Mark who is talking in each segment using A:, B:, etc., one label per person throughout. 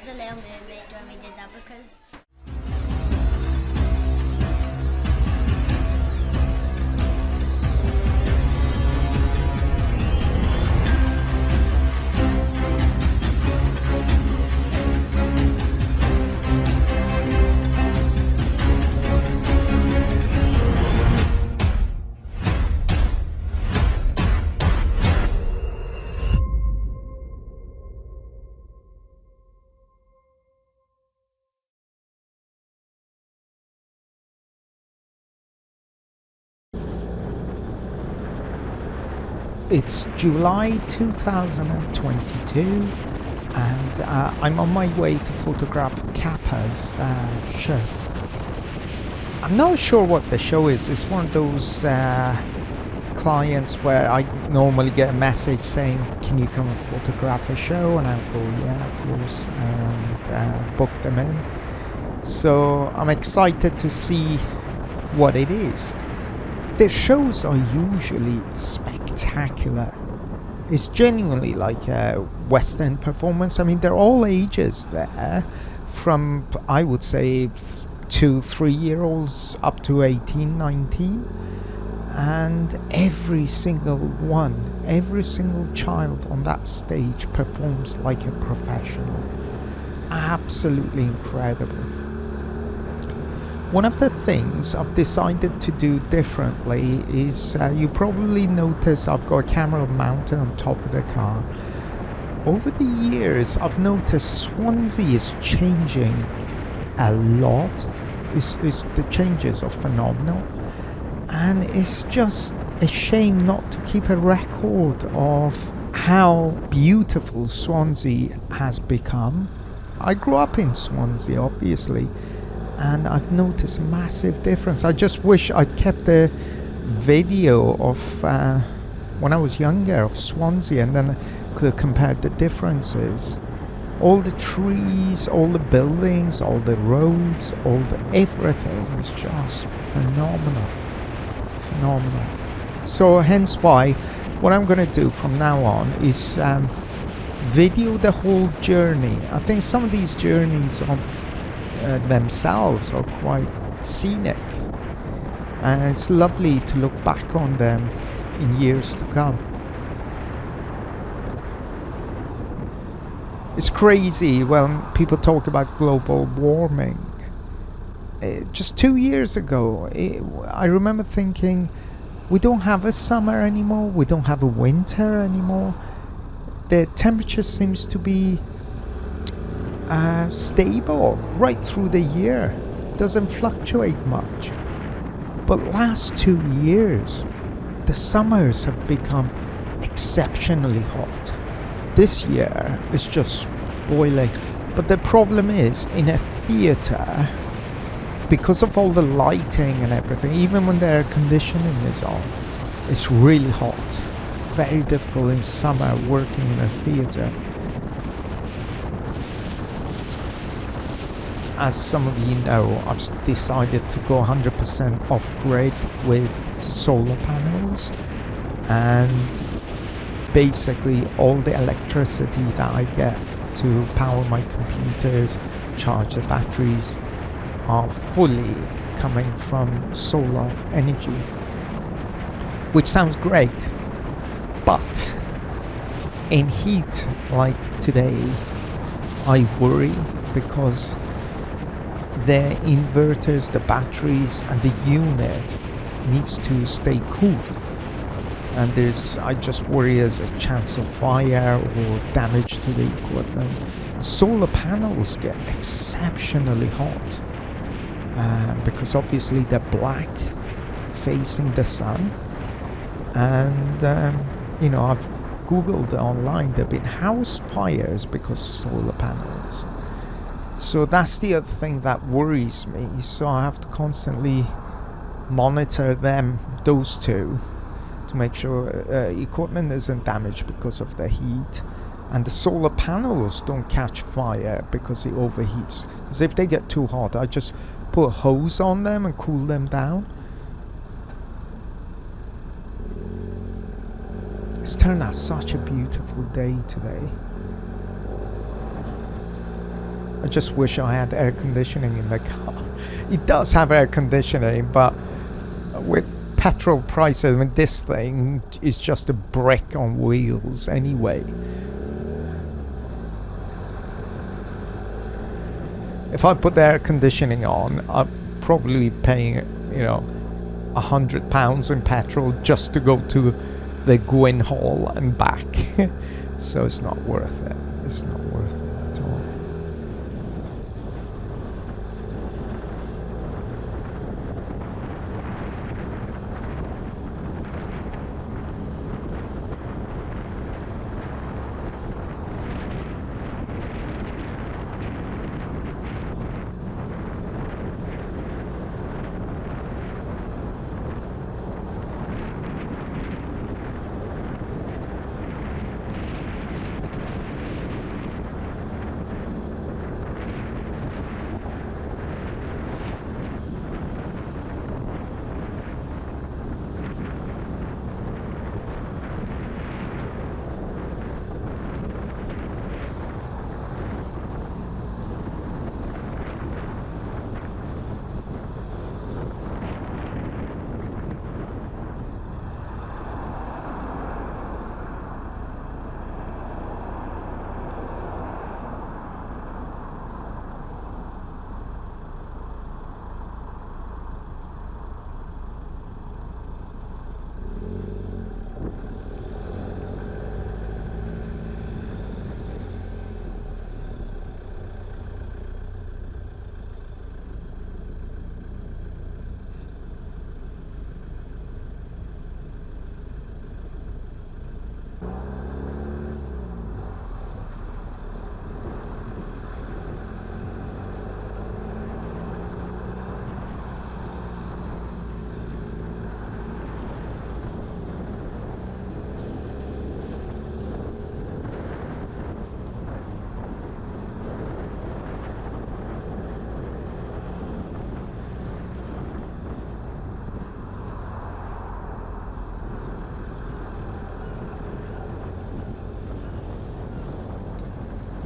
A: the little mermaid when we did that because
B: It's July 2022 and I'm on my way to photograph KAPA's show. I'm not sure what the show is. It's one of those clients where I normally get a message saying, can you come and photograph a show? And I'll go, yeah, of course, and book them in. So I'm excited to see what it is. Their shows are usually spectacular. It's genuinely like a West End performance. I mean, they're all ages there, from I would say 2-3-year-olds up to 18, 19. And every single child on that stage performs like a professional. Absolutely incredible. One of the things I've decided to do differently is you probably notice I've got a camera mounted on top of the car. Over the years, I've noticed Swansea is changing a lot. The changes are phenomenal. And it's just a shame not to keep a record of how beautiful Swansea has become. I grew up in Swansea, obviously. And I've noticed a massive difference. I just wish I'd kept the video of when I was younger of Swansea, and then could have compared the differences. All the trees, all the buildings, all the roads, everything is just phenomenal. So hence why what I'm going to do from now on is video the whole journey. I think some of these journeys are themselves are quite scenic, and it's lovely to look back on them in years to come. It's crazy when people talk about global warming. Just 2 years ago, I remember thinking, we don't have a summer anymore, we don't have a winter anymore. The temperature seems to be stable right through the year, doesn't fluctuate much. But last 2 years, the summers have become exceptionally hot. This year is just boiling. But the problem is, in a theatre, because of all the lighting and everything, even when the air conditioning is on, it's really hot. Very difficult in summer working in a theatre. As some of you know, I've decided to go 100% off-grid with solar panels, and basically all the electricity that I get to power my computers, charge the batteries, are fully coming from solar energy, which sounds great, but in heat like today, I worry because the inverters, the batteries, and the unit needs to stay cool. And I just worry there's a chance of fire or damage to the equipment. Solar panels get exceptionally hot because obviously they're black, facing the sun. And I've googled online, there have been house fires because of solar panels. So that's the other thing that worries me. So I have to constantly monitor those two, to make sure equipment isn't damaged because of the heat, and the solar panels don't catch fire because it overheats. Because if they get too hot, I just put a hose on them and cool them down. It's turned out such a beautiful day today. I just wish I had air conditioning in the car. It does have air conditioning, but with petrol prices, I mean, this thing is just a brick on wheels anyway. If I put the air conditioning on, I'd probably be paying, £100 in petrol just to go to the Gwyn Hall and back. So it's not worth it. It's not worth it at all.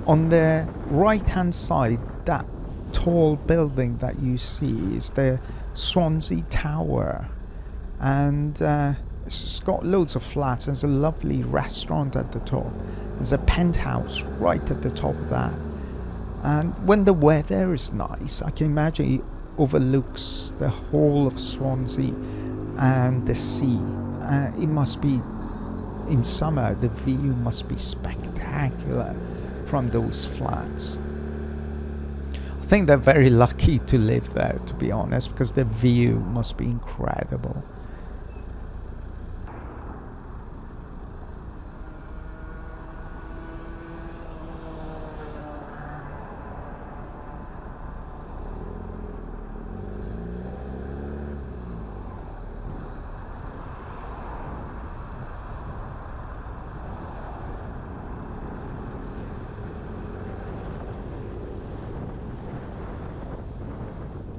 B: On the right hand side, that tall building that you see is the Swansea Tower, and it's got loads of flats. There's a lovely restaurant at the top. There's a penthouse right at the top of that, and when the weather is nice, I can imagine it overlooks the whole of Swansea and the sea. It must be, in summer, the view must be spectacular from those flats. I think they're very lucky to live there, to be honest, because the view must be incredible.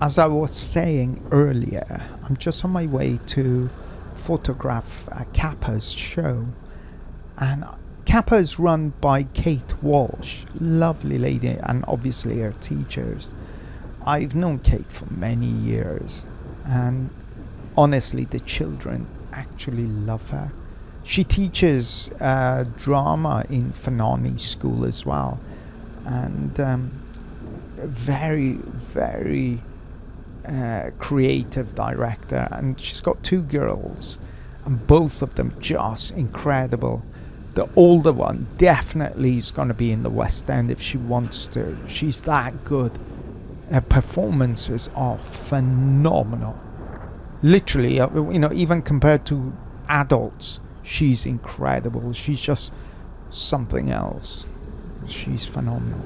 B: As I was saying earlier, I'm just on my way to photograph KAPA's show. And KAPA is run by Kayte Walsh, lovely lady, and obviously her teachers. I've known Kayte for many years, and honestly, the children actually love her. She teaches drama in Fanani School as well, and very, very creative director, and she's got two girls, and both of them just incredible. The older one definitely is going to be in the West End if she wants to. She's that good. Her performances are phenomenal. Literally, even compared to adults, she's incredible. She's just something else. She's phenomenal.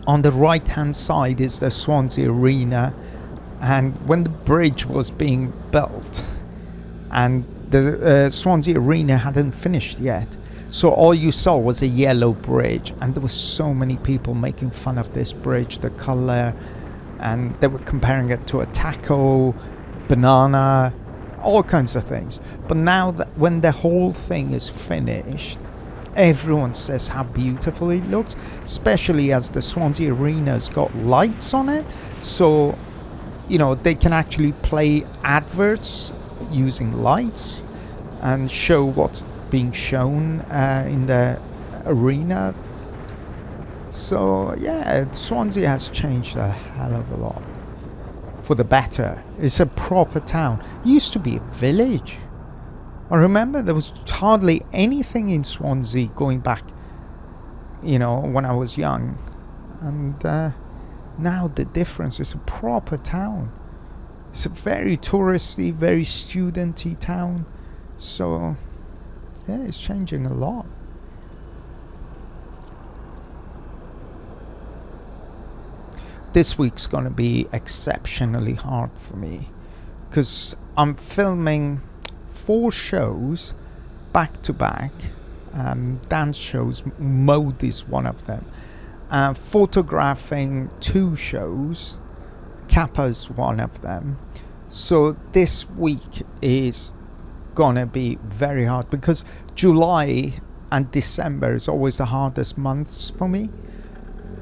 B: On the right hand side is the Swansea Arena, and when the bridge was being built and the Swansea Arena hadn't finished yet, so all you saw was a yellow bridge, and there were so many people making fun of this bridge, the colour, and they were comparing it to a taco, banana, all kinds of things. But now that when the whole thing is finished, everyone says how beautiful it looks, especially as the Swansea Arena's got lights on it. So, they can actually play adverts using lights and show what's being shown in the arena. So, yeah, Swansea has changed a hell of a lot for the better. It's a proper town. It used to be a village. I remember there was hardly anything in Swansea going back, when I was young. And now the difference is a proper town. It's a very touristy, very studenty town. So, yeah, it's changing a lot. This week's going to be exceptionally hard for me because I'm filming 4 shows back to back. Dance shows, Mode is one of them. Photographing 2 shows, KAPA is one of them. So this week is gonna be very hard because July and December is always the hardest months for me.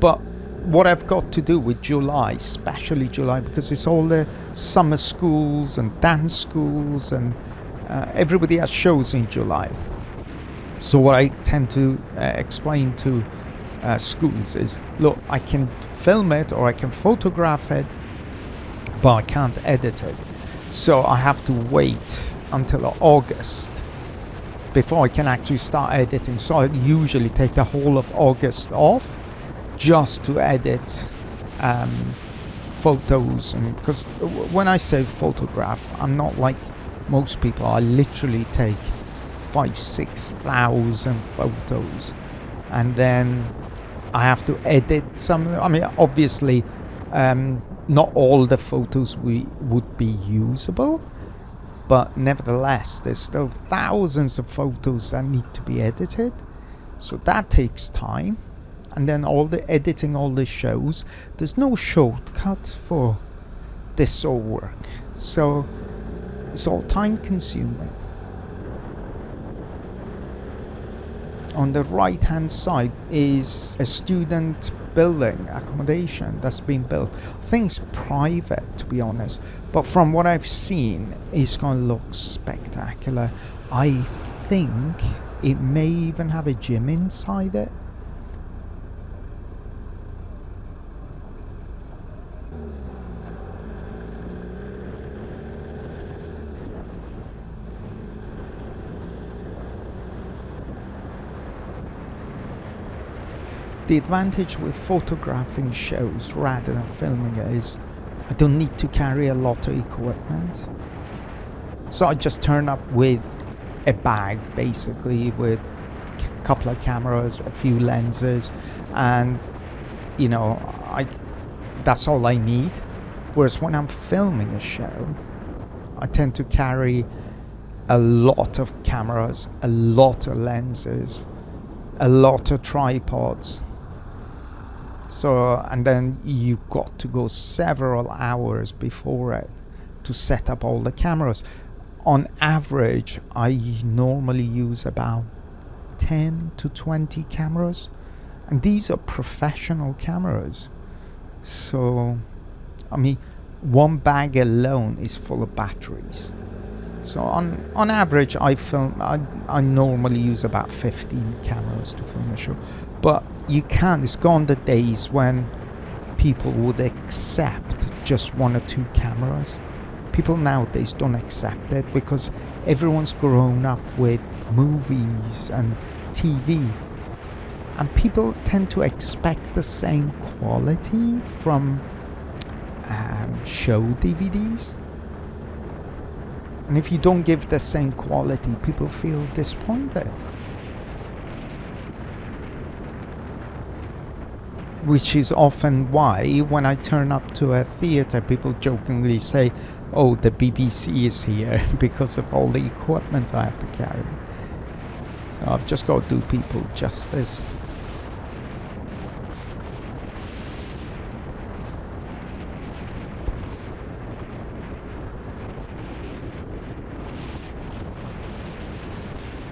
B: But what I've got to do with July, especially July, because it's all the summer schools and dance schools and everybody has shows in July. So what I tend to explain to schools is, look, I can film it or I can photograph it, but I can't edit it. So I have to wait until August before I can actually start editing. So I usually take the whole of August off just to edit photos. And because when I say photograph, I'm not like most people. I literally take 5,000-6,000 photos, and then I have to edit some. I mean, obviously not all the photos would be usable, but nevertheless there's still thousands of photos that need to be edited, so that takes time. And then all the editing, all the shows, there's no shortcut for this sort of work, so it's all time consuming. On the right hand side is a student building accommodation that's been built. I think it's private, to be honest, but from what I've seen, it's going to look spectacular. I think it may even have a gym inside it. The advantage with photographing shows rather than filming it is I don't need to carry a lot of equipment. So I just turn up with a bag, basically, with a couple of cameras, a few lenses, and that's all I need. Whereas when I'm filming a show, I tend to carry a lot of cameras, a lot of lenses, a lot of tripods. So, and then you've got to go several hours before it to set up all the cameras. On average, I normally use about 10 to 20 cameras, and these are professional cameras. So, I mean, one bag alone is full of batteries. So on average, I normally use about 15 cameras to film a show. But it's gone the days when people would accept just 1 or 2 cameras. People nowadays don't accept it because everyone's grown up with movies and TV. And people tend to expect the same quality from show DVDs. And if you don't give the same quality, people feel disappointed. Which is often why when I turn up to a theatre, people jokingly say, oh, the BBC is here because of all the equipment I have to carry. So I've just got to do people justice.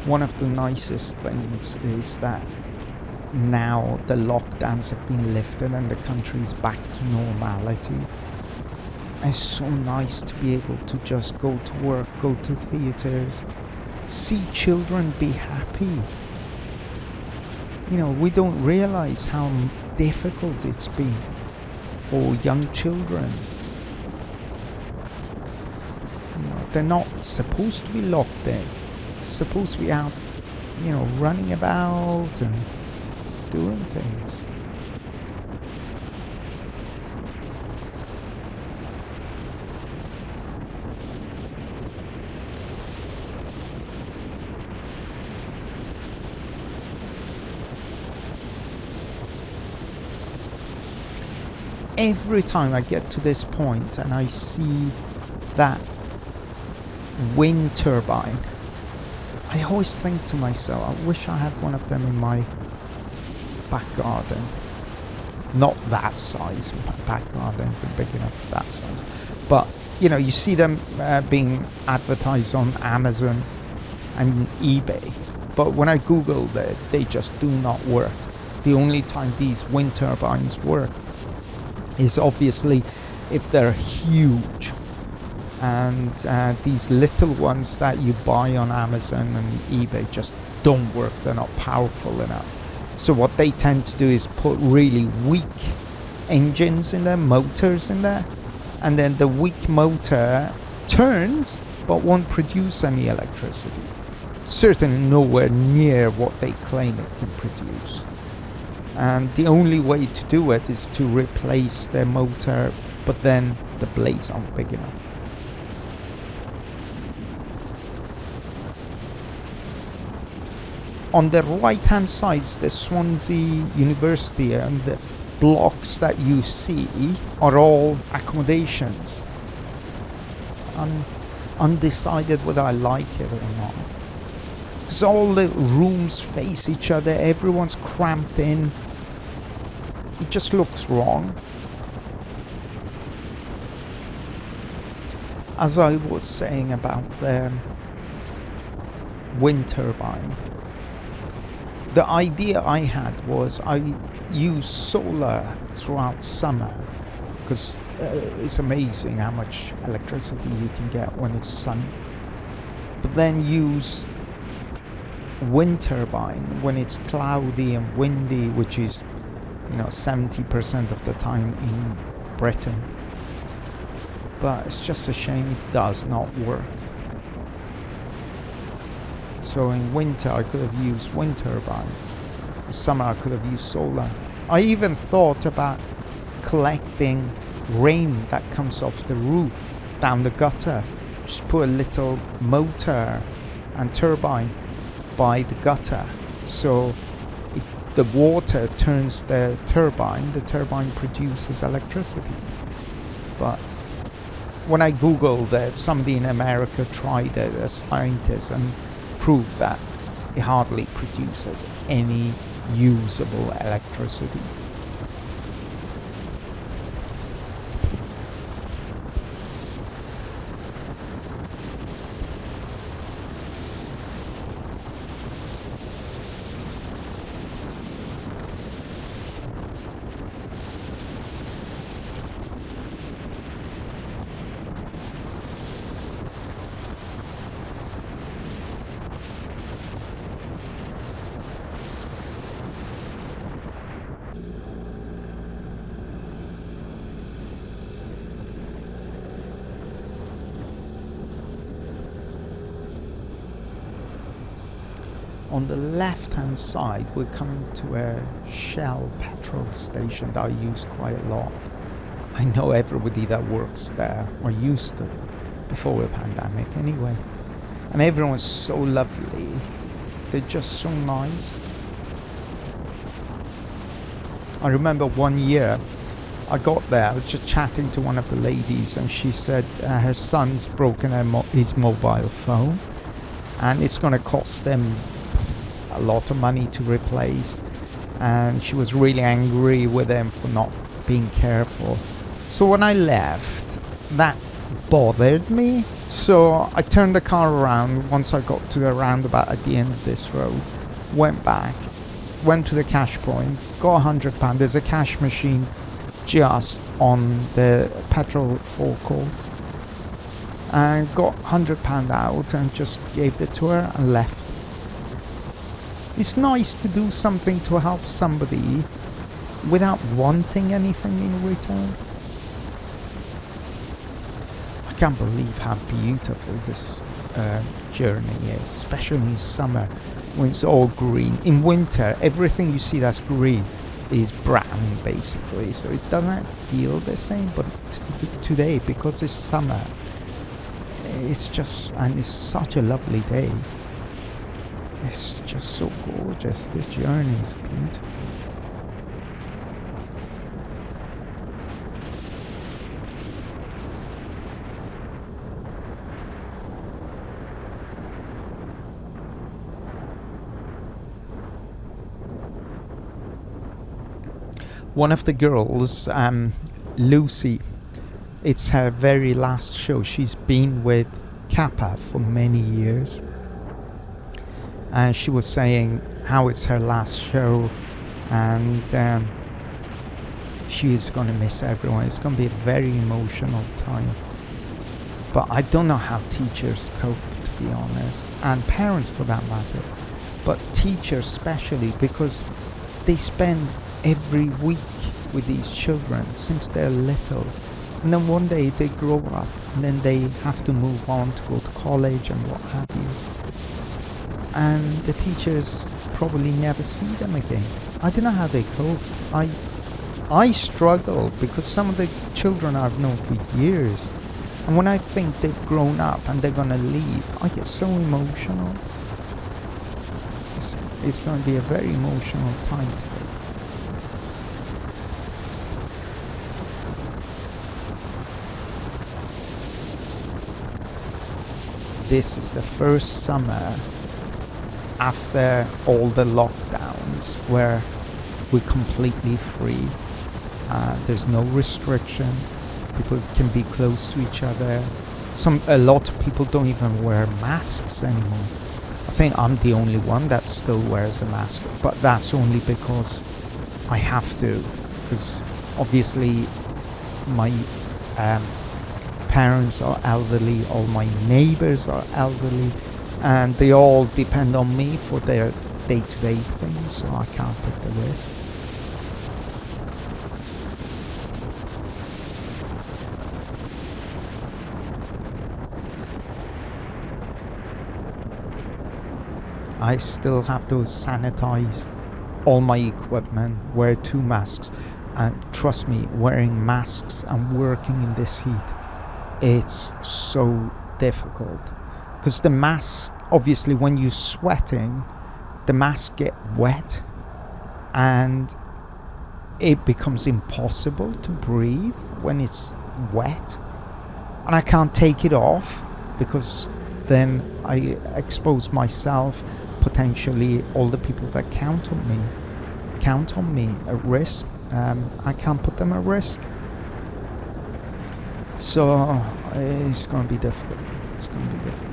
B: one of the nicest things is that now the lockdowns have been lifted and the country is back to normality. It's so nice to be able to just go to work, go to theatres, see children be happy. You know, we don't realise how difficult it's been for young children. You know, they're not supposed to be locked in. They're supposed to be out, you know, running about and doing things. Every time I get to this point and I see that wind turbine, I always think to myself, I wish I had one of them in my back garden. Not that size, my back garden isn't big enough for that size. But, you know, you see them being advertised on Amazon and eBay. But when I Googled it, they just do not work. The only time these wind turbines work is obviously if they're huge, and these little ones that you buy on Amazon and eBay just don't work. They're not powerful enough. So what they tend to do is put really weak engines in there, motors in there, and then the weak motor turns but won't produce any electricity. Certainly nowhere near what they claim it can produce. And the only way to do it is to replace their motor, but then the blades aren't big enough. On the right hand side is the Swansea University, and the blocks that you see are all accommodations. I'm undecided whether I like it or not. Because all the rooms face each other, everyone's cramped in. It just looks wrong. As I was saying about the wind turbine, the idea I had was I use solar throughout summer, because it's amazing how much electricity you can get when it's sunny. But then use wind turbine when it's cloudy and windy, which is, 70% of the time in Britain. But it's just a shame it does not work. So in winter I could have used wind turbine. In summer I could have used solar. I even thought about collecting rain that comes off the roof down the gutter. Just put a little motor and turbine by the gutter, so the water turns the turbine produces electricity. But when I googled it, somebody in America tried it, a scientist, and proved that it hardly produces any usable electricity. On the left hand side we're coming to a Shell petrol station that I use quite a lot. I know everybody that works there, or used to before the pandemic anyway, and everyone's so lovely. They're just so nice. I remember one year I got there, I was just chatting to one of the ladies, and she said her son's broken his mobile phone and it's going to cost them a lot of money to replace, and she was really angry with them for not being careful. So when I left, that bothered me, So I turned the car around once I got to the roundabout at the end of this road, went back, went to the cash point, got £100. There's a cash machine just on the petrol forecourt, and got £100 out and just gave it to her and left. It's nice to do something to help somebody without wanting anything in return. I can't believe how beautiful this journey is, especially in summer when it's all green. In winter, everything you see that's green is brown basically, so it doesn't feel the same. But today, because it's summer, it's just, and it's such a lovely day. It's just so gorgeous. This journey is beautiful. One of the girls, Lucy, it's her very last show. She's been with KAPA for many years. And she was saying how it's her last show, and she's going to miss everyone. It's going to be a very emotional time. But I don't know how teachers cope, to be honest, and parents for that matter. But teachers especially, because they spend every week with these children since they're little. And then one day they grow up, and then they have to move on to go to college and what have you. And the teachers probably never see them again. I don't know how they cope. I struggle because some of the children I've known for years, and when I think they've grown up and they're gonna leave, I get so emotional. It's going to be a very emotional time today. This is the first summer after all the lockdowns where we're completely free. There's no restrictions. People can be close to each other. A lot of people don't even wear masks anymore. I think I'm the only one that still wears a mask, but that's only because I have to, because obviously my parents are elderly, all my neighbors are elderly, and they all depend on me for their day-to-day things, so I can't take the risk. I still have to sanitize all my equipment, wear 2 masks, and trust me, wearing masks and working in this heat, it's so difficult. Because the mask, obviously when you're sweating, the mask get wet and it becomes impossible to breathe when it's wet. And I can't take it off because then I expose myself, potentially all the people that count on me at risk. I can't put them at risk. So it's going to be difficult. It's going to be difficult.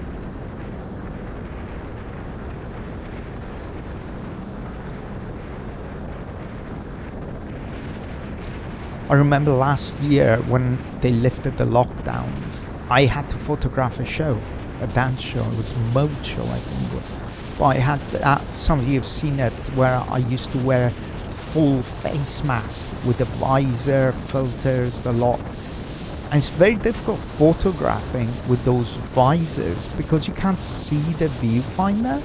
B: I remember last year when they lifted the lockdowns, I had to photograph a dance show. It was Mode Show, I think it was. But I had, some of you have seen it, where I used to wear full face mask with the visor, filters, the lot. And it's very difficult photographing with those visors because you can't see the viewfinder.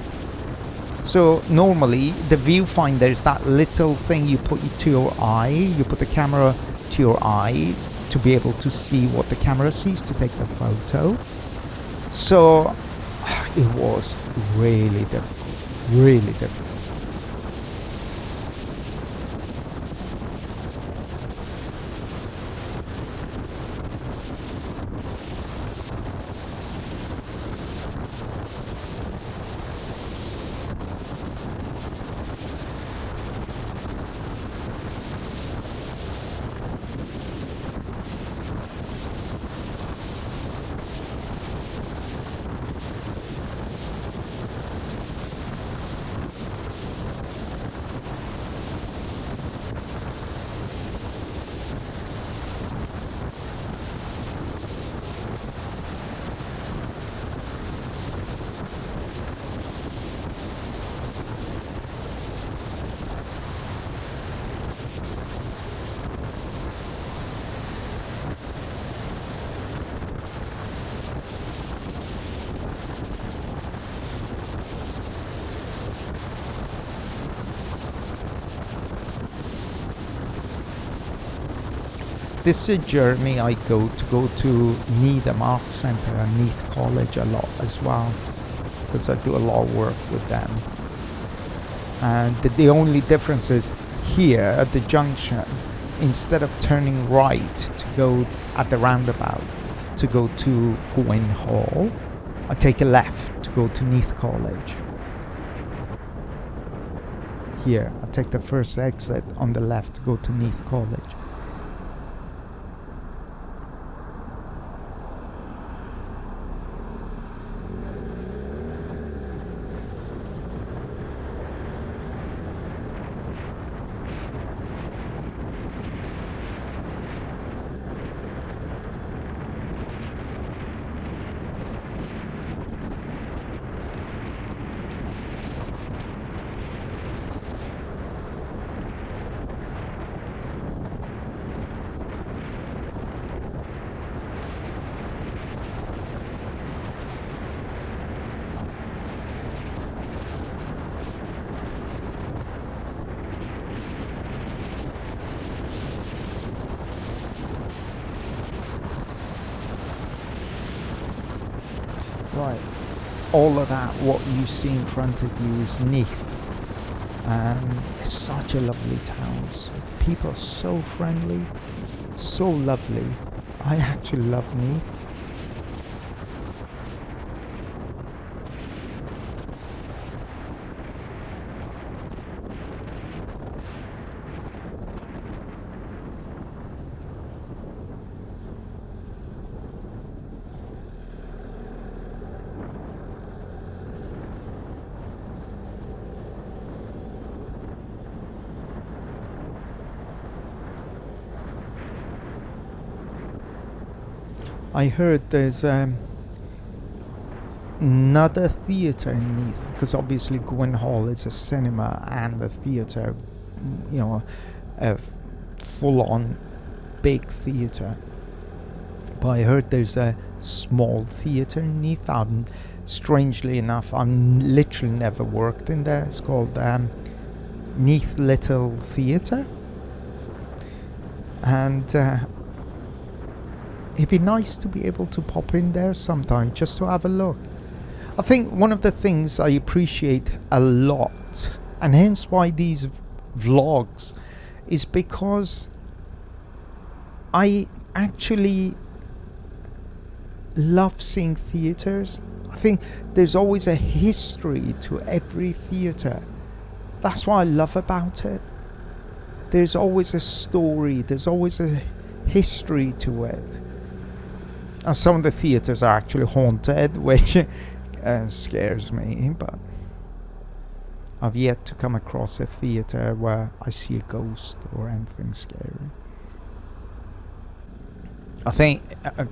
B: So normally the viewfinder is that little thing you put to your eye. You put the camera to your eye to be able to see what the camera sees to take the photo. So it was really difficult, really difficult. This is a journey I go to Neath Art Centre and Neath College a lot as well, because I do a lot of work with them. And the only difference is here at the junction, instead of turning right to go at the roundabout to go to Gwyn Hall, I take a left to go to Neath College. Here, I take the first exit on the left to go to Neath College. Right, all of that, what you see in front of you is Neath. And it's such a lovely town. So people are so friendly, so lovely. I actually love Neath. I heard there's another theatre in Neath, because obviously Gwyn Hall is a cinema and a theatre, you know, a full-on big theatre. But I heard there's a small theatre in Neath. Strangely enough, I've literally never worked in there. It's called Neath Little Theatre. And it'd be nice to be able to pop in there sometime just to have a look. I think one of the things I appreciate a lot, and hence why these vlogs, is because I actually love seeing theatres. I think there's always a history to every theatre. That's what I love about it. There's always a story, there's always a history to it. And some of the theatres are actually haunted, which scares me, but I've yet to come across a theatre where I see a ghost or anything scary. I think,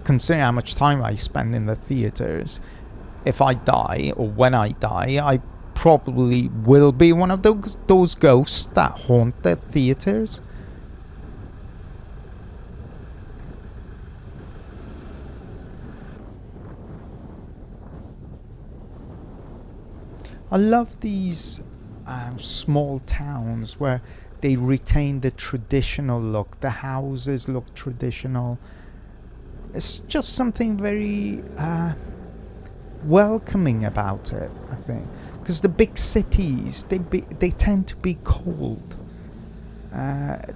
B: considering how much time I spend in the theatres, if I die, or when I die, I probably will be one of those ghosts that haunt the theatres. I love these small towns where they retain the traditional look. The houses look traditional. It's just something very welcoming about it, I think. Because the big cities, they tend to be cold.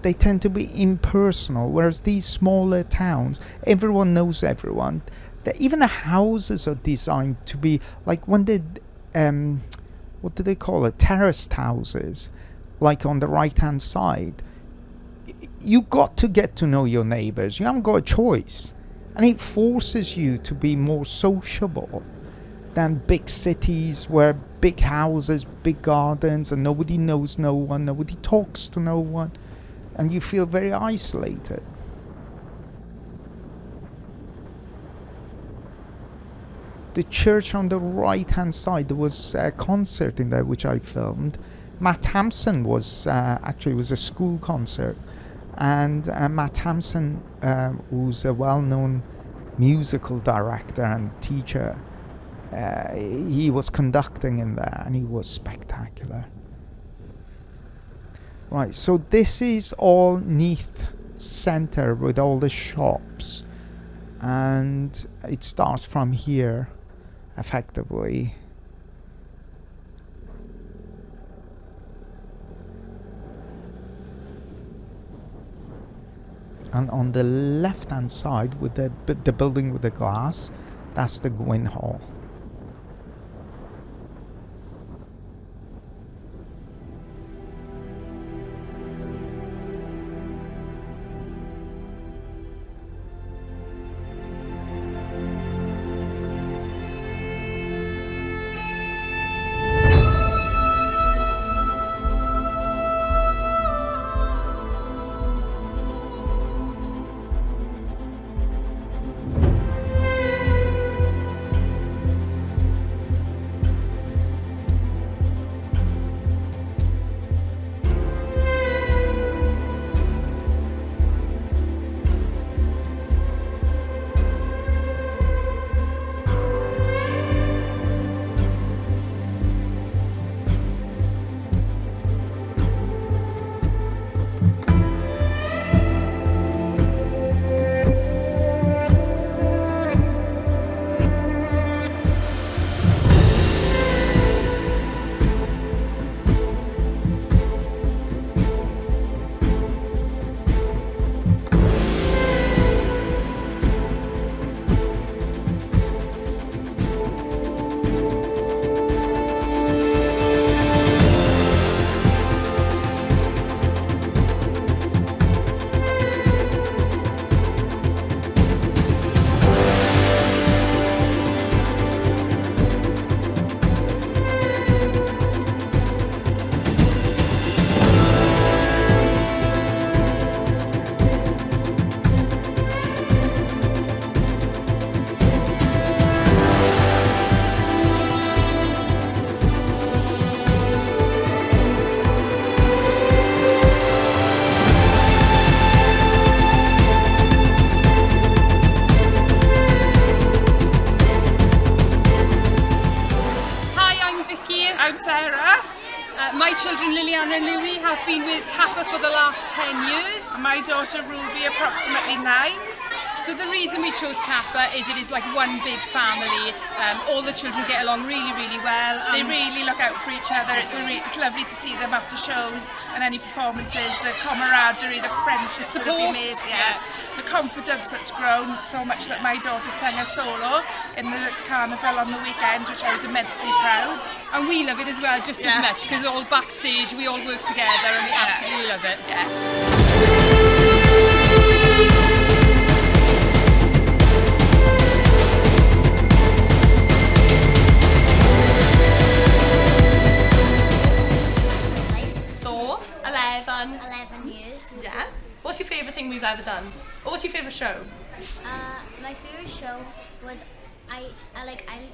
B: They tend to be impersonal, whereas these smaller towns, everyone knows everyone. Even the houses are designed to be like when they... what do they call it? Terraced houses, like on the right-hand side. You got to get to know your neighbours. You haven't got a choice. And it forces you to be more sociable than big cities where big houses, big gardens, and nobody knows no one, nobody talks to no one, and you feel very isolated. The church on the right-hand side, there was a concert in there which I filmed. Matt Hampson was actually, it was a school concert, and Matt Hampson, who's a well-known musical director and teacher, he was conducting in there, and he was spectacular. Right, so this is all Neath center with all the shops, and it starts from here effectively. And on the left hand side with the building with the glass, that's the Gwyn Hall.
C: My children, Liliana and Louis, have been with KAPA for the last 10 years.
D: My daughter Ruby, approximately 9.
C: So the reason we chose KAPA is it is like one big family. All the children get along really, really well.
D: They really look out for each other. It's lovely to see them after shows and any performances. The camaraderie, the friendship
C: Support,
D: made, yeah. The confidence that's grown so much that my daughter sang a solo in the carnival on the weekend, which I was immensely proud.
C: And we love it as well, just as much, because all backstage we all work together and we absolutely love it.
E: So,
A: 11 years.
E: Yeah. What's your favourite thing we've ever done? Or what's your favourite show?
A: My favourite show was I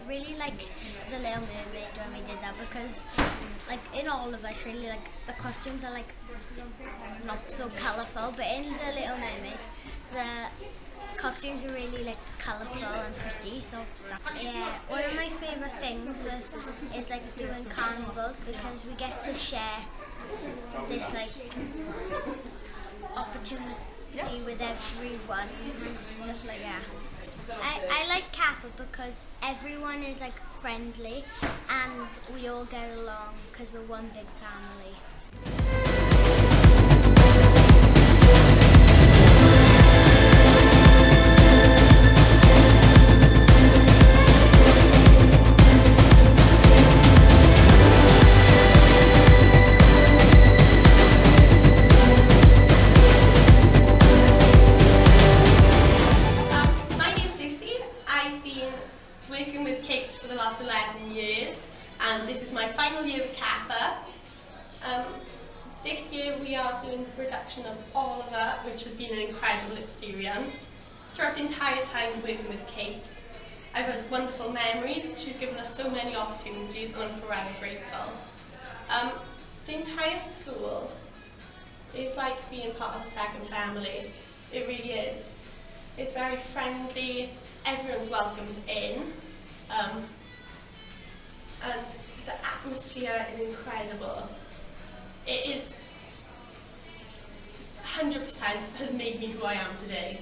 A: really liked The Little Mermaid when we did that, because like in all of us really, like the costumes are like not so colourful, but in The Little Mermaid the costumes are really like colourful and pretty. So yeah, one of my favourite things is like doing carnivals, because we get to share this like opportunity with everyone and stuff like that. I like KAPA because everyone is like friendly and we all get along because we're one big family.
E: Working with Kayte for the last 11 years, and this is my final year with KAPA. This year we are doing the production of Oliver, which has been an incredible experience. Throughout the entire time working with Kayte, I've had wonderful memories. She's given us so many opportunities and I'm forever grateful. The entire school is like being part of a second family. It really is. It's very friendly, everyone's welcomed in, and the atmosphere is incredible. It is 100% has made me who I am today.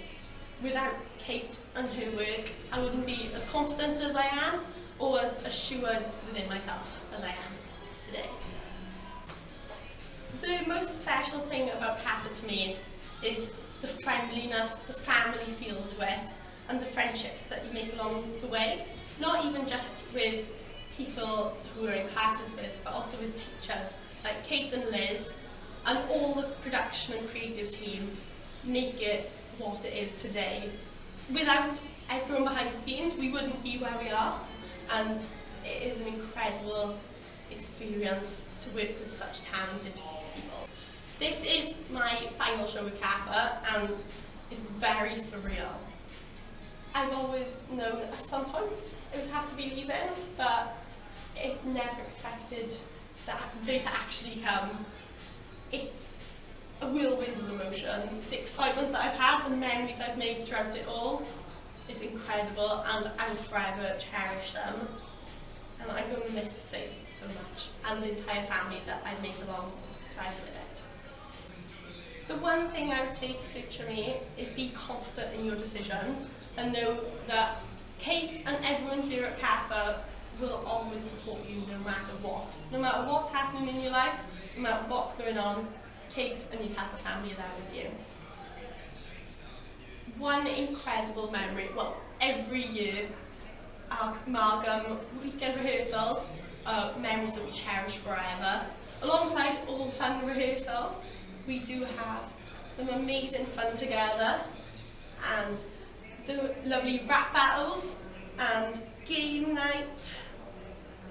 E: Without Kayte and her work, I wouldn't be as confident as I am or as assured within myself as I am today. The most special thing about KAPA to me is the friendliness, the family feel to it, and the friendships that you make along the way. Not even just with people who we're in classes with, but also with teachers like Kayte and Liz, and all the production and creative team make it what it is today. Without everyone behind the scenes, we wouldn't be where we are, and it is an incredible experience to work with such talented people. This is my final show with KAPA, and it's very surreal. I've always known at some point it would have to be leaving, but I never expected that day to actually come. It's a whirlwind of emotions. The excitement that I've had, the memories I've made throughout it all, is incredible, and I will forever cherish them. And I'm going to miss this place so much, and the entire family that I've made alongside with it. The one thing I would say to future me is be confident in your decisions, and know that Kayte and everyone here at KAPA will always support you no matter what. No matter what's happening in your life, no matter what's going on, Kayte and your KAPA family are there with you. One incredible memory, well, every year, our amalgam weekend rehearsals are memories that we cherish forever. Alongside all the fun rehearsals, we do have some amazing fun together, and the lovely rap battles and game night.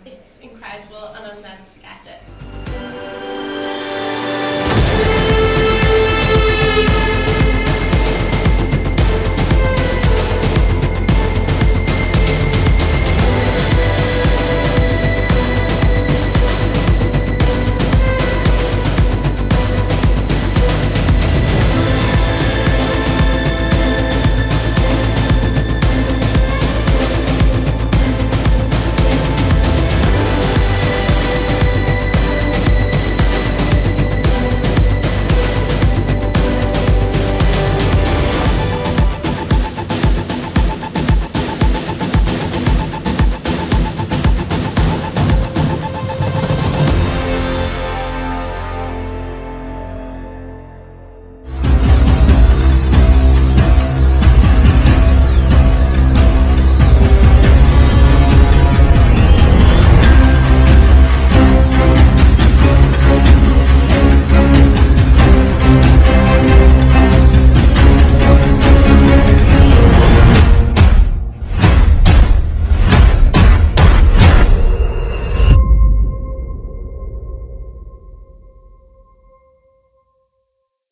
E: It's incredible, and I'll never forget it.